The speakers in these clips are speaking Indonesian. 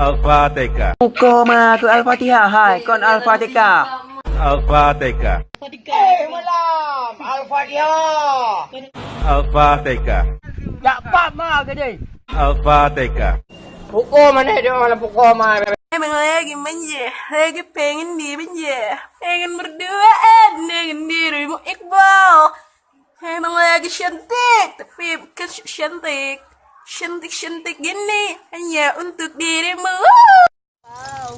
Al-Fatihah. Muqamatul Al-Fatihah. Hai, kon Al-Fatihah. Al-Fatihah. Malam Al-Fatihah. Al-Fatihah. Tak apa mah gede. Al-Fatihah. Pukul mana dia malam pukul mah. Emang lagi manja, lagi pengen dimanja, pengen berduaan dengan dirimu Iqbal. Emang lagi cantik, tapi bukan cantik, cantik gini hanya untuk dirimu. Wow,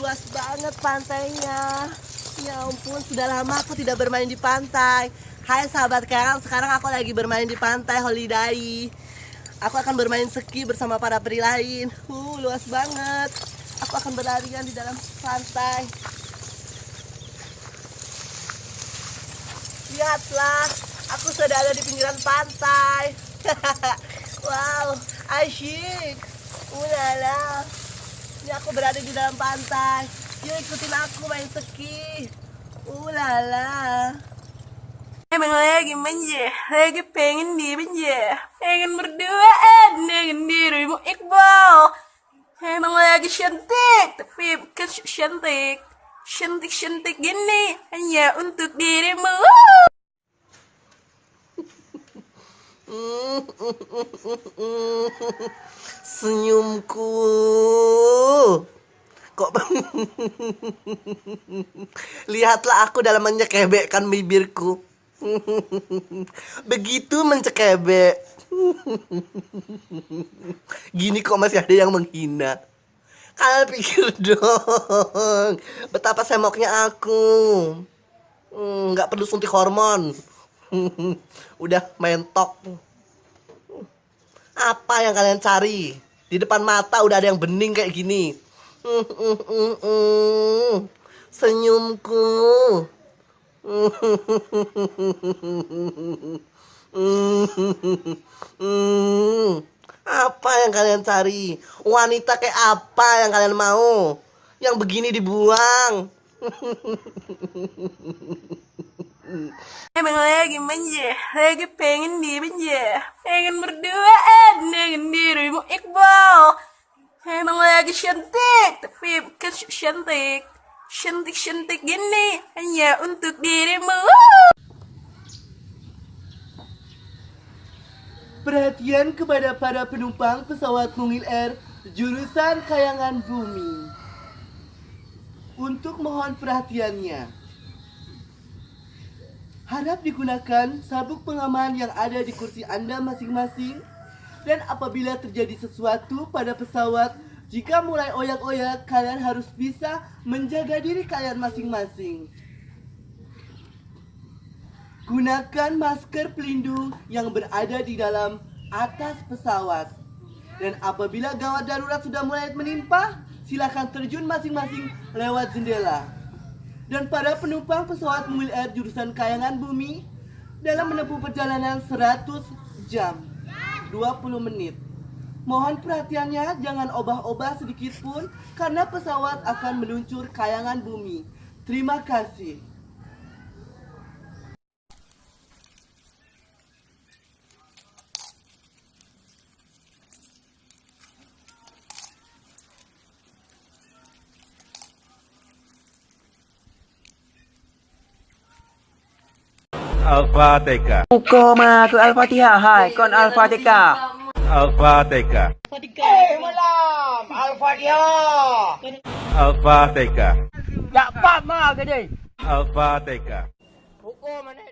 luas banget pantainya. Ya ampun, sudah lama aku tidak bermain di pantai. Hai sahabat Karang, sekarang aku lagi bermain di pantai Holiday. Aku akan bermain ski bersama para peri lain. Luas banget. Aku akan berlarian di dalam pantai. Lihatlah, aku sudah ada di pinggiran pantai. Wow, asyik. Ulala. Ini aku berada di dalam pantai. Yuk ikutin aku main ski. Ulala. Emang lagi manja, lagi pengen dimanja, pengen berduaan dengan dirimu Iqbal. Emang lagi cantik, tapi bukan cantik, cantik gini hanya untuk dirimu. Senyumku kok lihatlah aku dalam menyekebekkan bibirku. Begitu mencekebek. Gini kok masih ada yang menghina. Kalian pikir dong betapa semoknya aku. Nggak perlu suntik hormon. Udah mentok. Apa yang kalian cari? Di depan mata udah ada yang bening kayak gini. Senyumku. Apa yang kalian cari? Wanita kayak apa yang kalian mau? Yang begini dibuang. Emang lagi manja, lagi pengen dimanja, pengen berduaan dengan dirimu Iqbal. Emang lagi cantik, tapi bukan cantik, cantik gini hanya untuk dirimu. Perhatian kepada para penumpang pesawat Mungil Air jurusan Kayangan Bumi. Untuk mohon perhatiannya, harap digunakan sabuk pengaman yang ada di kursi Anda masing-masing. Dan apabila terjadi sesuatu pada pesawat, jika mulai oyak-oyak, kalian harus bisa menjaga diri kalian masing-masing. Gunakan masker pelindung yang berada di dalam atas pesawat. Dan apabila gawat darurat sudah mulai menimpa, silakan terjun masing-masing lewat jendela. Dan para penumpang pesawat Mungil Air jurusan Kayangan Bumi dalam menempuh perjalanan 100 jam 20 menit. Mohon perhatiannya, jangan obah-obah sedikit pun karena pesawat akan meluncur Kayangan Bumi. Terima kasih. Al-Fatihah. Muqamatul Al-Fatihah. Hai, kon Al-Fatihah. Al-Fatihah. Malam Al-Fatihah. Al-Fatihah. Tak apa mah gede. Al-Fatihah. Pukul mana